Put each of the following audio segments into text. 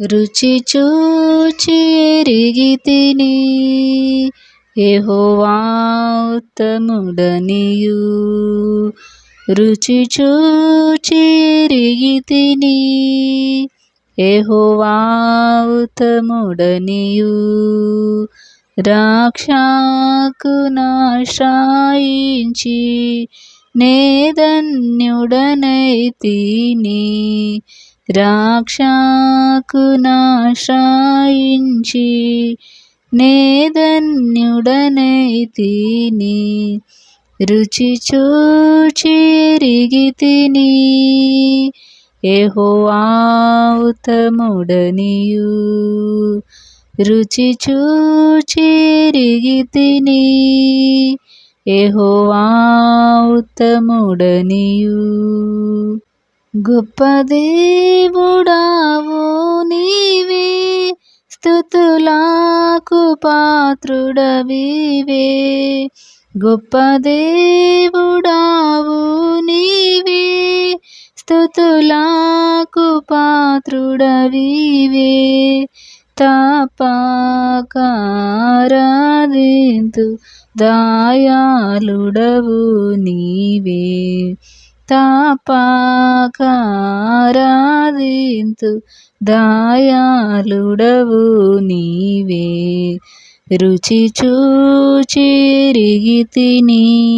రుచి చూచి ఎరిగితిని యెహోవా ఉత్తముడనియు. రుచి చూచి ఎరిగితిని యెహోవా ఉత్తముడనియు. రక్షకునాశ్రయించి నేధన్యుడనైతిని. రక్షకునాశ్రయించి నేధన్యుడనైతిని. రుచి చూచి ఎరిగితిని యెహోవా ఉత్తముడనియు. రుచి చూచి ఎరిగితిని యెహోవా ఉత్తముడనియు. గొప్ప దేవుడావు నీవే, స్తుతులకు పాత్రుడవివే. గొప్ప దేవుడావు నీవే, స్తుతులకు పాత్రుడవివే. తప్పకారాధింతు దయాళుడవు నీవే. తప్పకారాధింతు దయాళుడవు నీవే. రుచి చూచి ఎరిగితిని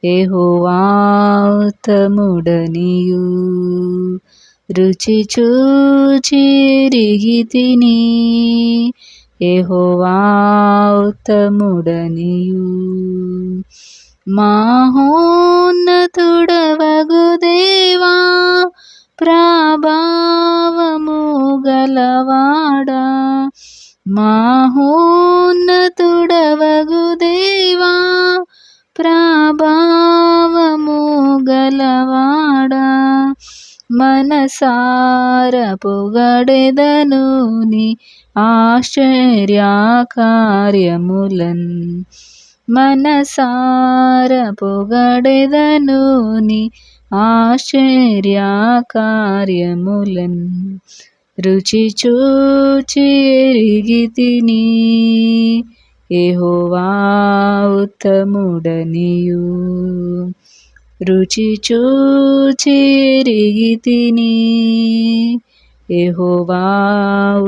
యెహోవా ఉత్తముడనియు. రుచి చూచి ఎరిగితిని యెహోవా ఉత్తముడనియు. మహోన్నతుడవగు దేవా, ప్రభావము గలవాడా. మహోన్నతుడవగు దేవా, ప్రభావము గలవాడా. మనసార పొగడెదను నీ ఆశ్చర్య కార్యములన్. మనసార పొగడెదను నీ ఆశ్చర్య కార్యములన్. రుచి చూచి ఎరిగితిని యెహోవా ఉత్తముడనియు. రుచి చూచి ఎరిగితిని యెహోవా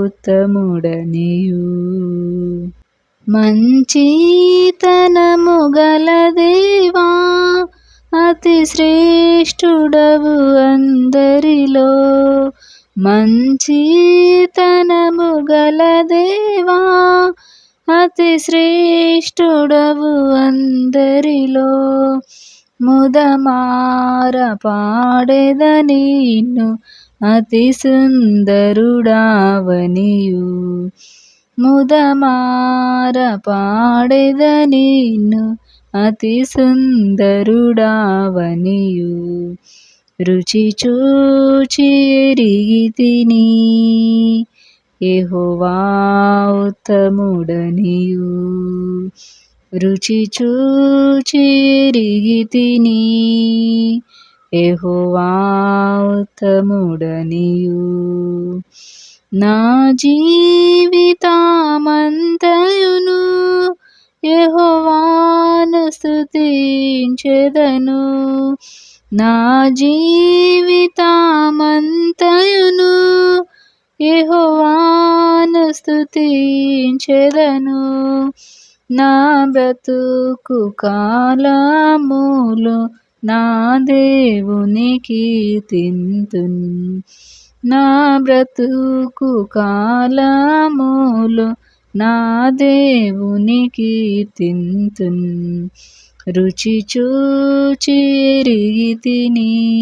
ఉత్తముడనియు. మంచితనము గల దేవా, అతి శ్రేష్ఠుడవు అందరిలో. మంచితనము గల దేవా, అతి శ్రేష్ఠుడవు అందరిలో. ముదమార పాడెద నిన్ను అతి సుందరుడావనియు. ముదమార పాడెద నిన్ను అతి సుందరుడావనియు. రుచి చూచి ఎరిగితిని యెహోవా ఉత్తముడనియు. రుచి చూచి ఎరిగితిని యెహోవా ఉత్తముడనియు. నా జీవితమంతయును యెహోవాను స్తుతించెదను. నా జీవితమంతయును యెహోవాను స్తుతించెదను. నా బ్రతుకు కాలములో నా దేవుని కీర్తింతున్. నా బ్రతుకు కాలములో నా దేవుని కీర్తింతున్. రుచి చూచి ఎరిగితిని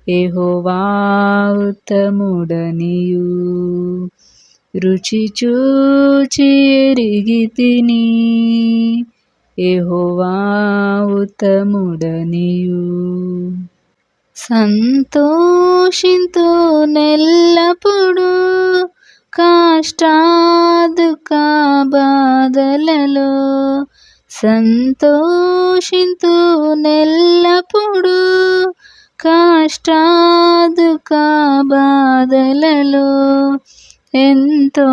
యెహోవా ఉత్తముడనియు. రుచి చూచి ఎరిగితిని యెహోవా ఉత్తముడనియు. సంతోషింతు నెల్లప్పుడు కష్ట దుఃఖ బాధలలో. సంతోషింతు నెల్లప్పుడు కష్టాదుఃఖ బాధలలో ఎంతో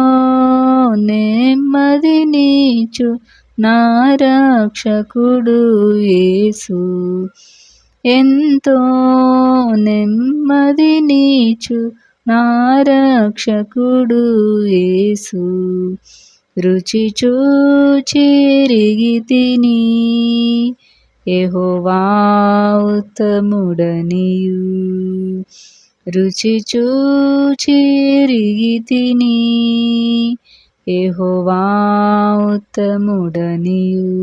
నెమ్మదినిచ్చు నా రక్షకుడు యేసు. ఎంతో నెమ్మదినిచ్చు నా రక్షకుడు యేసు. రుచి చూచి ఎరిగితిని యెహోవా ఉత్తముడనియు. రుచి చూచి ఎరిగితిని యెహోవా ఉత్తముడనియు.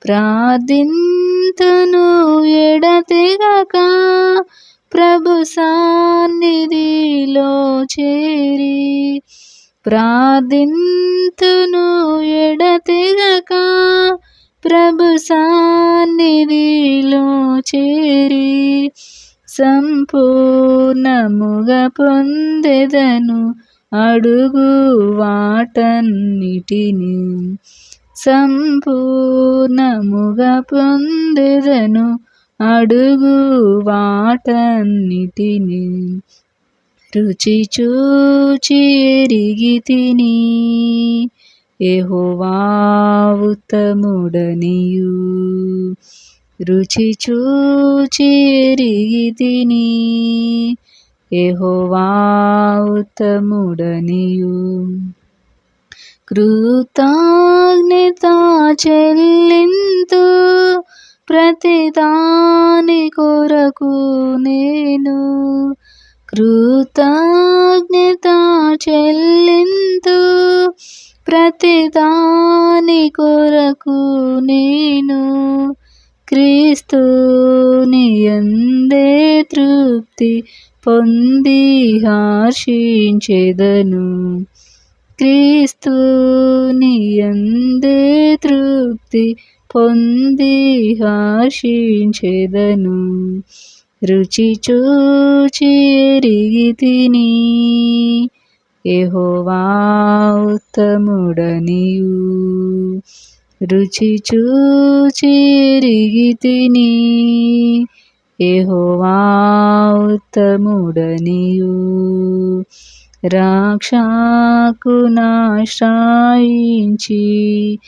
ప్రార్థింతును ఎడతెగక ప్రభు సన్నిధిలో చేరి. ప్రార్థింతును ఎడతెగక ప్రభు సన్నిధిలో చేరి. సంపూర్ణముగా పొందెదను అడుగు వాటన్నిటిని. సంపూర్ణముగా పొందెదను అడుగు వాటన్నిటిని. రుచి చూచి ఎరిగితిని యెహోవా ఉత్తముడనియు. రుచి చూచి ఎరిగితిని యెహోవా ఉత్తముడనియు. కృతజ్ఞత చెల్లింతు ప్రతిదాని కొరకు నేను. కృతజ్ఞత చెల్లింతు ప్రతిదాని కొరకు నేను. క్రీస్తుని యందే తృప్తి పొంది హర్షించెదను. క్రీస్తుని యందే తృప్తి పొంది హర్షించెదను. రుచి చూచి ఎరిగితిని యెహోవా ఉత్తముడనియు. రుచి చూచి ఎరిగితిని యెహోవా ఉత్తముడనియు. రక్షకునాశ్రయించి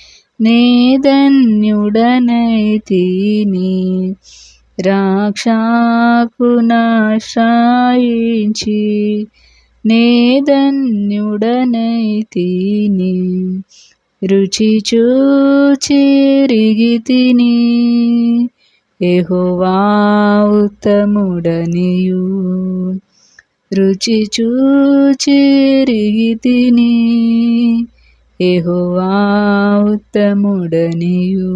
నే ధన్యుడనైతిని. రక్షకునాశ్రయించి నే ధన్యుడనైతిని. రుచి చూచి ఎరిగితిని యెహోవా ఉత్తముడనియు. రుచి చూచి ఎరిగితిని యెహోవా ఉత్తముడనియు.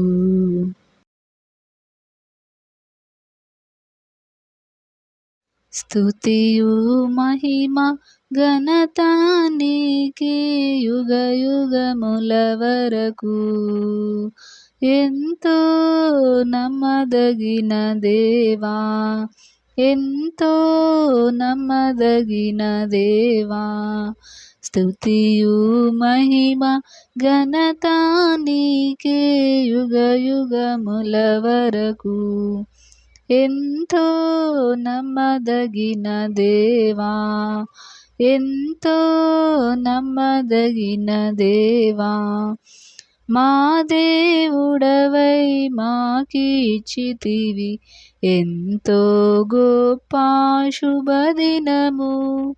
స్తుతియు మహిమ ఘనత నీకే యుగ యుగముల వరకు. ఎంతో నమ్మదగిన దేవా, ఎంతో నమ్మదగిన దేవా. స్తుతియు మహిమ ఘనత నీకే యుగ యుగముల వరకు. ఎంతో నమ్మదగిన దేవా, ఎంతో నమ్మదగిన దేవా. మా దేవుడవై మాకిచ్చితివి ఎంతో గొప్ప శుభదినము.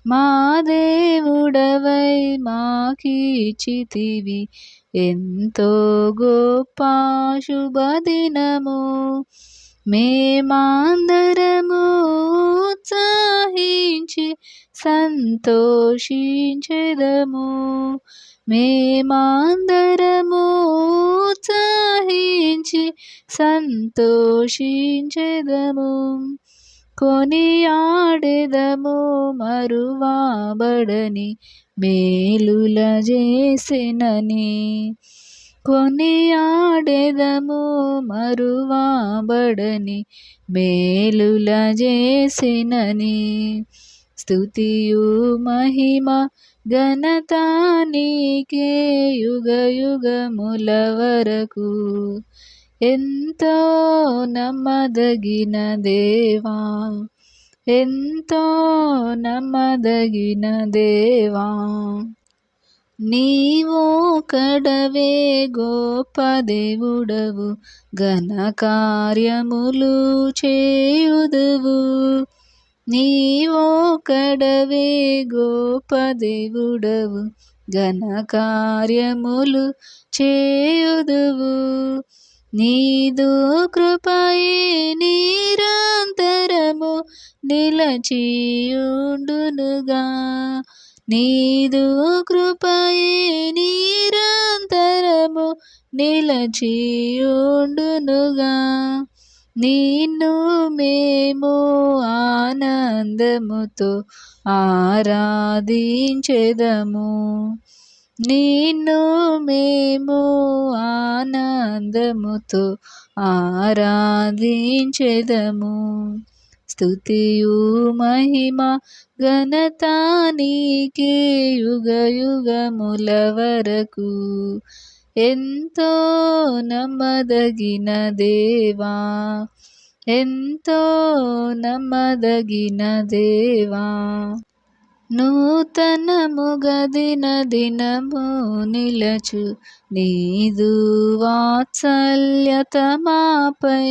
మా దేవుడవై మాకిచ్చితివి ఎంతో గొప్ప శుభదినము. మేమందరము ఉత్సాహించి సంతోషించెదము. మేమందరము ఉత్సాహించి సంతోషించెదము. కొనియాడెదము మరువబడని మేలుల చేసెనని. కొనియాడెదము మరువబడని మేలుల చేసెనని. స్తుతియు మహిమ ఘనత నీకే యుగ యుగముల వరకు. ఎంతో నమ్మదగిన దేవా, ఎంతో నమ్మదగిన దేవా. నీవు కడవే గొప్ప దేవుడవు, ఘన కార్యములు చేయుదువు. నీవు కడవే గొప్ప దేవుడవు, ఘన కార్యములు చేయుదువు. నీదు కృపయే నిరంతరము నిలచియుండునుగా. నీదు కృపయే నిరంతరము నిలచియుండునుగా. నిన్ను మేము ఆనందముతో ఆరాధించెదము. నిన్ను మేము ఆనందముతో ఆరాధించెదము. స్తుతియు మహిమ ఘనత నీకే యుగ యుగముల వరకు. ఎంతో నమ్మదగిన దేవా, ఎంతో నమ్మదగిన దేవా. నూతనముగా దినము నిలచు నీదు వాత్సల్యత మాపై.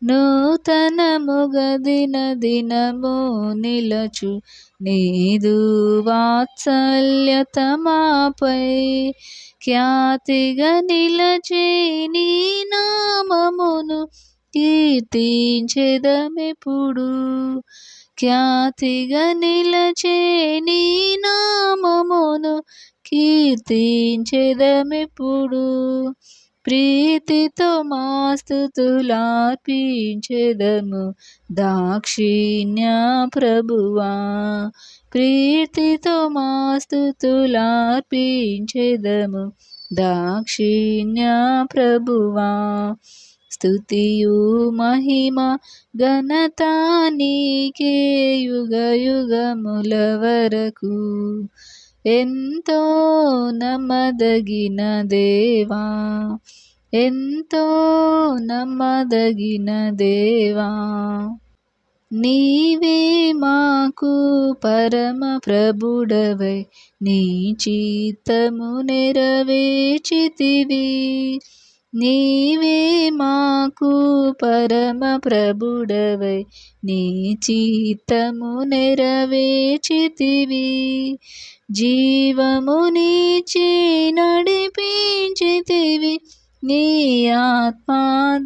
నూతనముగా దినము నిలచు నీదు వాత్సల్యత మాపై. ఖ్యాతిగా నిలచే నీ నామమును కీర్తించెదమెప్పుడు. ఖ్యాతిగా నిలచే నీ నామమును కీర్తించెదమెప్పుడు. ప్రీతితో మా స్తుతులార్పించెదము దాక్షిణ్య ప్రభువా. ప్రీతితో మా స్తుతులార్పించెదము దాక్షిణ్య ప్రభువా. స్తుతియు మహిమ ఘనత నీకే యుగ యుగముల వరకు. ఎంతో నమ్మదగిన దేవా, ఎంతో నమ్మదగిన దేవా. నీవే మాకు పరమ ప్రభుడవై నీ చిత్తము నెరవేర్చితివి. నీవే మాకు పరమ ప్రభుడవై నీ చిత్తము నెరవేర్చితివి. జీవమునిచ్చి నడిపించితివి నీ ఆత్మ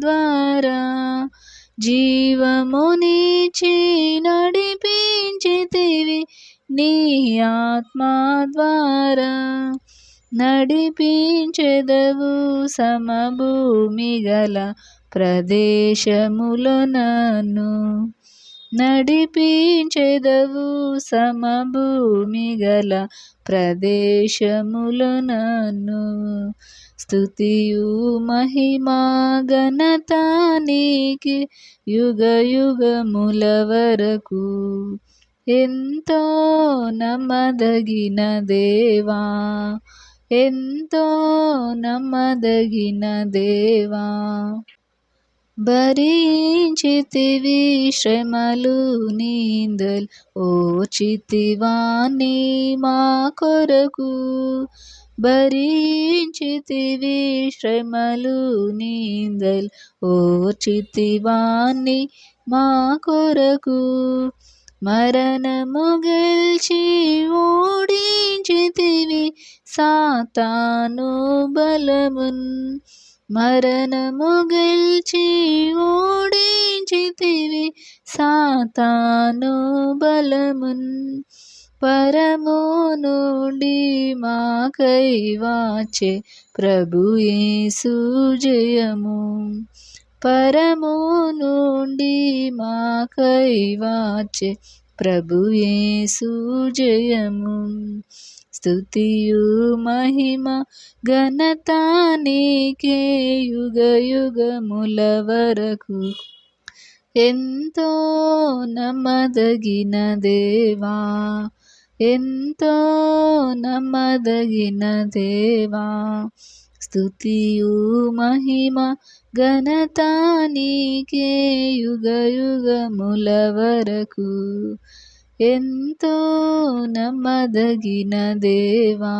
ద్వారా. జీవమునిచ్చి నడిపించితివి నీ ఆత్మ ద్వారా. నడిపించెదవు సమభూమి గల ప్రదేశములో నన్ను. నడిపించెదవు సమభూమి గల ప్రదేశములో నన్ను. స్తుతియు మహిమ ఘనత నీకే యుగ యుగముల వరకు. ఎంతో నమ్మదగిన దేవా, ఎంతో నమ్మదగిన దేవా. భరించితివి శ్రమలు నిందలు ఓర్చితివాని మా కొరకు. భరించితివి శ్రమలు నిందలు ఓర్చితివాని మా కొరకు. మరణము గెల్చి ఓడించితివి సాతాను బలమున్. మరణము గెల్చి ఓడించితివి సాతాను బలమున్. పరము నుండి మాకై వచ్చే ప్రభు యేసు జయము. పరము నుండి మాకై వచ్చే ప్రభు యేసు జయము. స్తుతియు మహిమ ఘనత నీకే యుగ యుగముల వరకు. ఎంతో నమ్మదగిన దేవా, ఎంతో నమ్మదగిన దేవా. స్తుతియు మహిమ ఘనత నీకే యుగ యుగముల వరకు. ఎంతో నమ్మదగిన దేవా,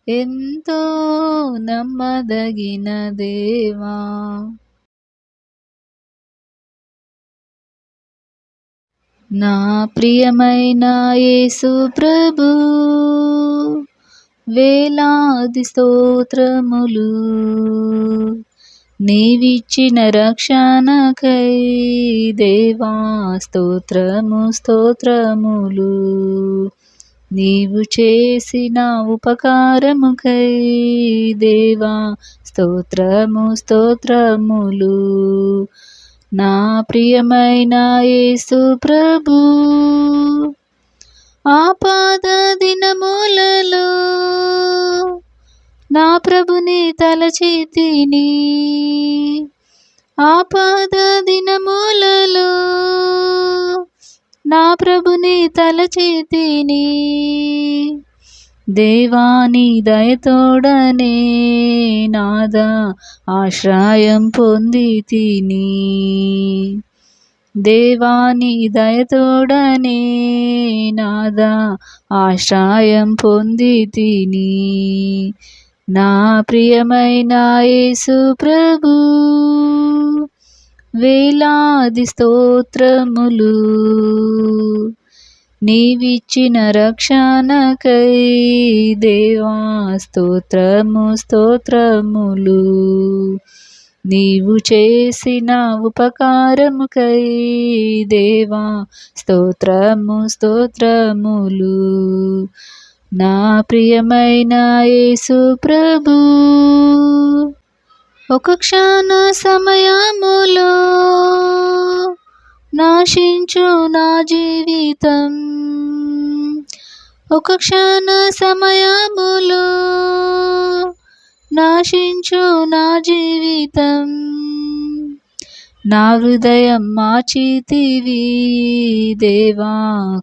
ఎంతో నమ్మదగిన దేవా. నా ప్రియమైన యేసు ప్రభు, వేలాది స్తోత్రములు. నీవిచ్చిన రక్షణకై దేవా స్తోత్రము స్తోత్రములు. నీవు చేసిన ఉపకారముకై దేవా స్తోత్రము స్తోత్రములు. నా ప్రియమైన యేసు ప్రభు, ఆపద దినములలో నా ప్రభుని తలచితిని. ఆపద దినములలో నా ప్రభుని తలచితిని. దేవాని దయతోడనే నాదా ఆశ్రయం పొందితిని. దేవాని దయతోడనే నాదా ఆశ్రయం పొందితిని. నా ప్రియమైన యేసు ప్రభు, వేలాది స్తోత్రములు. నీవిచ్చిన రక్షణకై దేవా స్తోత్రము స్తోత్రములు. నీవు చేసిన ఉపకారముకై దేవా స్తోత్రము స్తోత్రములు. నా ప్రియమైన యేసు ప్రభు, ఒక క్షణ సమయములో నాశించు నా జీవితం. ఒక క్షణ సమయములో నాశించు నా జీవితం. నా హృదయం మార్చితివి దేవా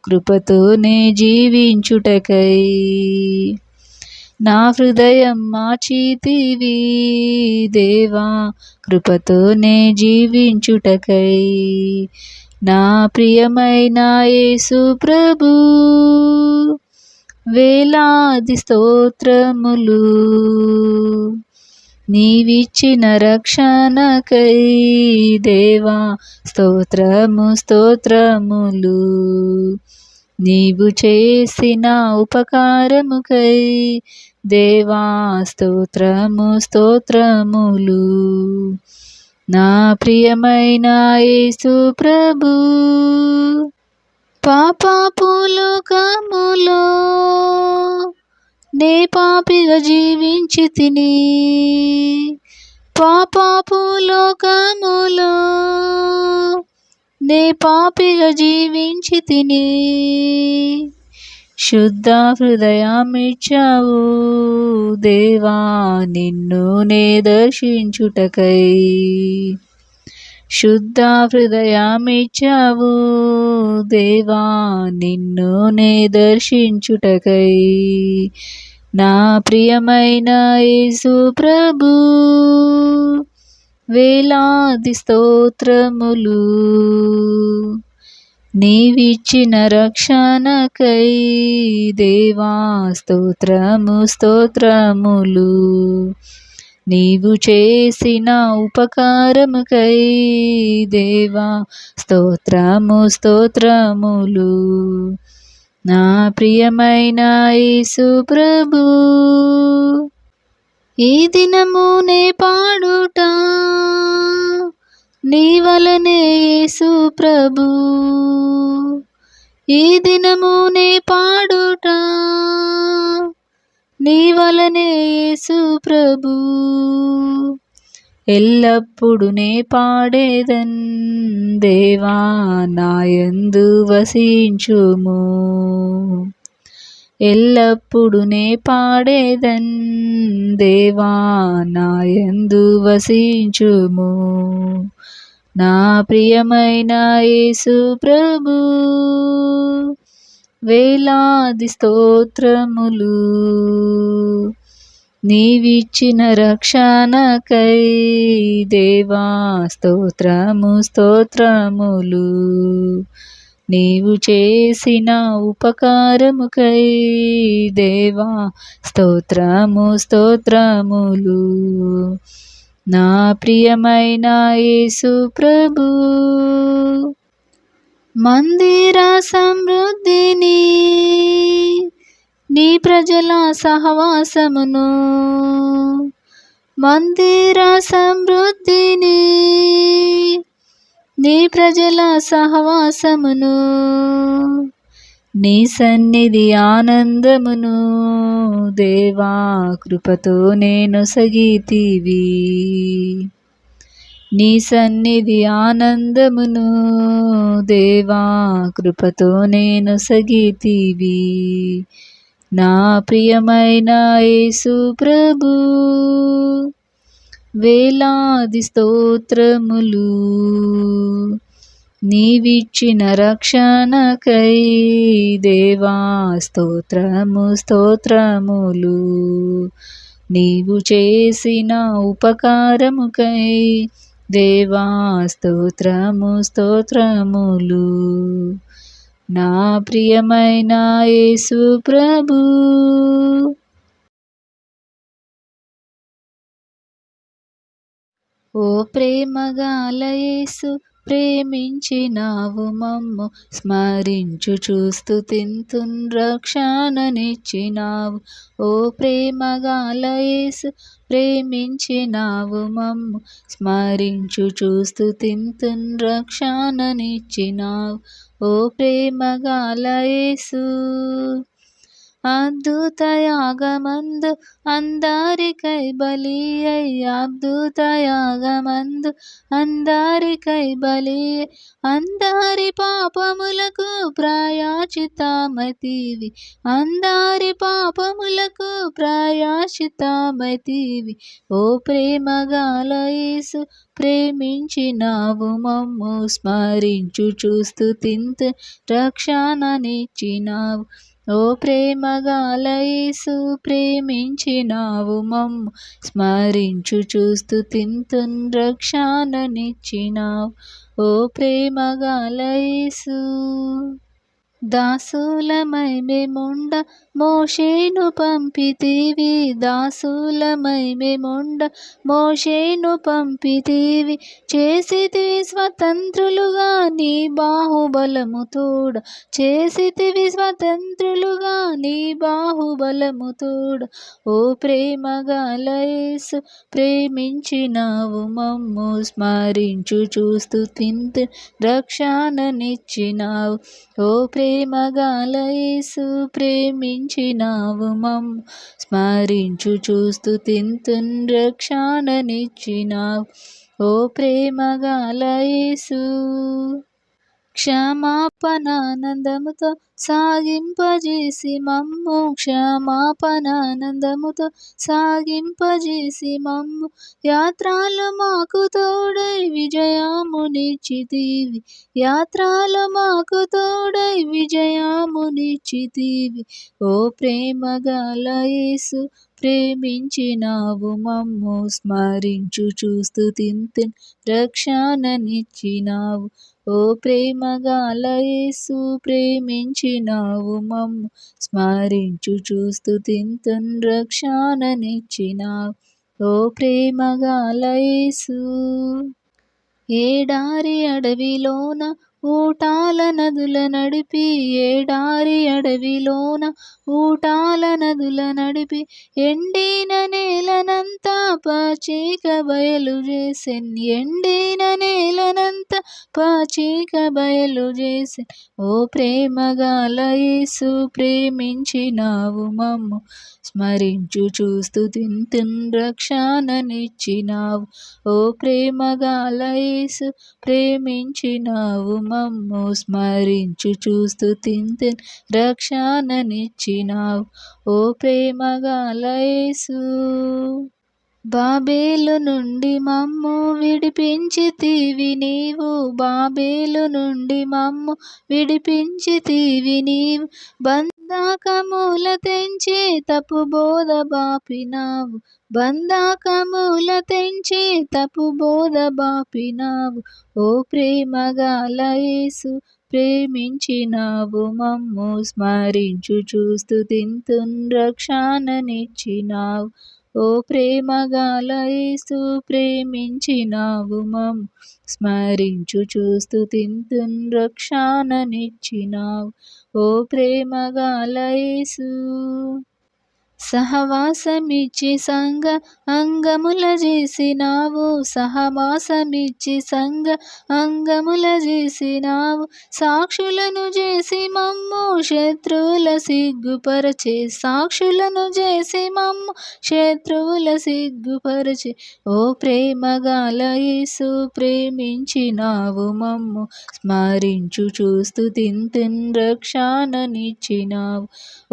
కృపతోనే జీవించుటకై. నా హృదయం మార్చితివి దేవా కృపతోనే జీవించుటకై. నా ప్రియమైన యేసు ప్రభు, వేలాది స్తోత్రములు. నీవిచ్చిన రక్షణకై దేవా స్తోత్రము స్తోత్రములు. నీవు చేసిన ఉపకారముకై దేవా స్తోత్రము స్తోత్రములు. నా ప్రియమైన యేసు ప్రభు, పాపపు లోకములో నే పాపిగా జీవించితిని. పాపపు లోకములో నే పాపిగా జీవించితిని. శుద్ధ హృదయమిచ్చావు దేవా నిన్ను నే దర్శించుటకై. శుద్ధ హృదయమిచ్చావు దేవా నిన్ను నే దర్శించుటకై. నా ప్రియమైన యేసు ప్రభు, వేలాది స్తోత్రములు. నీవిచ్చిన రక్షణకై దేవా స్తోత్రము స్తోత్రములు. నీవు చేసిన ఉపకారముకై దేవా స్తోత్రము స్తోత్రములు. నా ప్రియమైన యేసు ప్రభు, ఈ దినము నే పాడుట నీ వలనే యేసు ప్రభు. ఈ దినము నే పాడుట నీ వలనే యేసు ప్రభు. ఎల్లప్పుడు నే పాడేదన్ దేవా నాయందు వసించుము. ఎల్లప్పుడు నే పాడేదన్ దేవా నాయందు వసించుము. నా ప్రియమైన యేసు ప్రభు, వేలాది స్తోత్రములు. నీవిచ్చిన రక్షణకై దేవా స్తోత్రము స్తోత్రములు. నీవు చేసిన ఉపకారముకై దేవా స్తోత్రము స్తోత్రములు. నా ప్రియమైన యేసు ప్రభు మందిర సమృద్ధిని నీ ప్రజల సహవాసమును, మందిర సమృద్ధిని నీ ప్రజల సహవాసమును, నీ సన్నిధి ఆనందమును దేవా కృపతో నేను సగితివి. నీ సన్నిధి ఆనందమును దేవా కృపతో నేను సగితివి. నా ప్రియమైన యేసు ప్రభు వేలాది స్తోత్రములు. నీవిచ్చిన రక్షణకై దేవా స్తోత్రము స్తోత్రములు. నీవు చేసిన ఉపకారముకై దేవా స్తోత్రము స్తోత్రములు. నా ప్రియమైన యేసు ప్రభు ఓ ప్రేమగల యేసు ప్రేమించినావు మమ్ము, స్మరించు చూస్తూ తింతున్ రక్షణనిచ్చినావు. ఓ ప్రేమగల యేసు ప్రేమించినావు మమ్ము, స్మరించు చూస్తూ తింతున్ రక్షణనిచ్చినావు. ఓ ప్రేమగల యేసు అద్భుత యాగమందు అందరికై బలి అయి, అద్భుత యాగమందు అందరికై బలి అయి, అందరి పాపములకు ప్రాయశ్చిత్తమైతివి, అందరి పాపములకు ప్రాయశ్చిత్తమైతివి. ఓ ప్రేమగల యేసు ప్రేమించినావు మమ్ము, స్మరించు చూస్తూ తింతు రక్షణనిచ్చినావు. ఓ ప్రేమగల యేసు ప్రేమించినావు మమ్ము, స్మరించు చూస్తూ తింతున్ రక్షణనిచ్చినావు. ఓ ప్రేమగల యేసు దాసులమై మేముండ మోషేను పంపితివి, దాసులమై మేముండ మోషేను పంపితివి. చేసితివి స్వతంత్రులుగా నీ బాహుబలము తోడ, చేసితివి స్వతంత్రులుగా నీ బాహుబలము తోడ. ఓ ప్రేమగల యేసు ప్రేమించినావు మమ్ము, స్మరించు చూస్తూ తింతు రక్షణనిచ్చినావు. ఓ ప్రేమగల యేసు ప్రేమించినావు మమ్ము, స్మరించు చూస్తూ తింతున్ రక్షణనిచ్చినావు. ఓ ప్రేమగల యేసు క్షమాపణానందముతో సాగింపజేసి మమ్ము, క్షమాపణానందముతో సాగింపజేసి మమ్ము. యాత్రలో మాకు తోడై విజయమునిచ్చితివి, యాత్రలో మాకు తోడై విజయమునిచ్చితివి. ఓ ప్రేమగల యేసు ప్రేమించినావు మమ్ము, స్మరించు చూస్తూ తింతున్ రక్షణనిచ్చినావు. ఓ ప్రేమగల యేసు ప్రేమించినావు మమ్ము, స్మరించు చూస్తూ తింతున్ రక్షణనిచ్చినావు. ఓ ప్రేమగల యేసు ఏడారి అడవిలోన ఊటాల నదుల నడిపి, ఏడారి అడవిలోన ఊటాల నదుల నడిపి, ఎండిన నేలనంతా పచ్చిక బయలు చేసెన్, ఎండిన నేలనంతా పచ్చిక బయలు చేసెన్. ఓ ప్రేమగల యేసు ప్రేమించినావు మమ్ము, స్మరించు చూస్తూ తింతున్ రక్షణనిచ్చినావు. ఓ ప్రేమగల యేసు ప్రేమించినావు మమ్ము, స్మరించు చూస్తూ తింతున్ రక్షణనిచ్చినావు. ఓ ప్రేమగల యేసు బాబేలు నుండి మమ్ము విడిపించితివి నీవు, బాబేలు నుండి మమ్ము విడిపించితివి నీవు. బంధకముల తెంచి తప్పు బోధ బాపినావు, బంధకముల తెంచి తప్పు బోధ బాపినావు. ఓ ప్రేమగల యేసు ప్రేమించినావు మమ్ము, స్మరించుచు స్తుతింతున్ రక్షణనిచ్చినావు. ఓ ప్రేమగల యేసు ప్రేమించినావు మమ్ము, స్మరించుచు స్తుతింతున్ రక్షణనిచ్చినావు. ఓ ప్రేమగల యేసు సహవాసమిచ్చి సంగ అంగముల చేసినావు, సహవాసమిచ్చి సంగ అంగముల చేసినావు. సాక్షులను చేసి మమ్ము శత్రువుల సిగ్గుపరచే, సాక్షులను చేసి మమ్ము శత్రువుల సిగ్గుపరచే. ఓ ప్రేమగల యేసు ప్రేమించినావు మమ్ము, స్మరించుచు స్తుతింతున్ రక్షణనిచ్చినావు.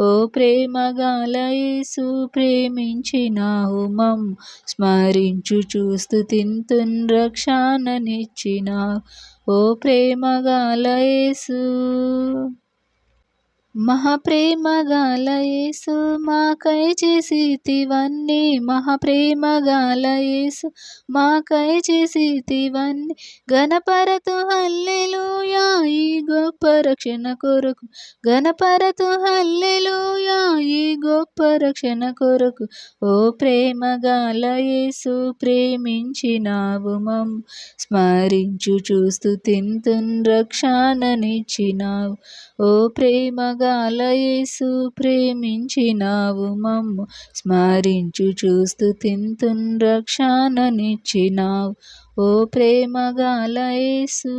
ఓ ప్రేమగల యేసు ప్రేమించినావు మమ్ము, స్మరించుచు స్తుతింతున్ రక్షణనిచ్చినావు. ఓ ప్రేమగల యేసు మహాప్రేమగల యేసు మాకై చేసితివన్నీ, మహాప్రేమగల యేసు మాకై చేసితివన్నీ. గణపరతు హల్లెలూయా ఈ గొప్ప రక్షణ కొరకు, గణపరతు హల్లెలూయా ఈ గొప్ప రక్షణ కొరకు. ఓ ప్రేమగల యేసు ప్రేమించినావు మమ్ము, స్మరించుచు స్తుతింతున్ రక్షణనిచ్చినావు. ఓ ప్రేమగల యేసు ప్రేమించినావు మమ్ము, స్మరించుచు స్తుతింతున్ రక్షణనిచ్చినావు. ఓ ప్రేమగల యేసు.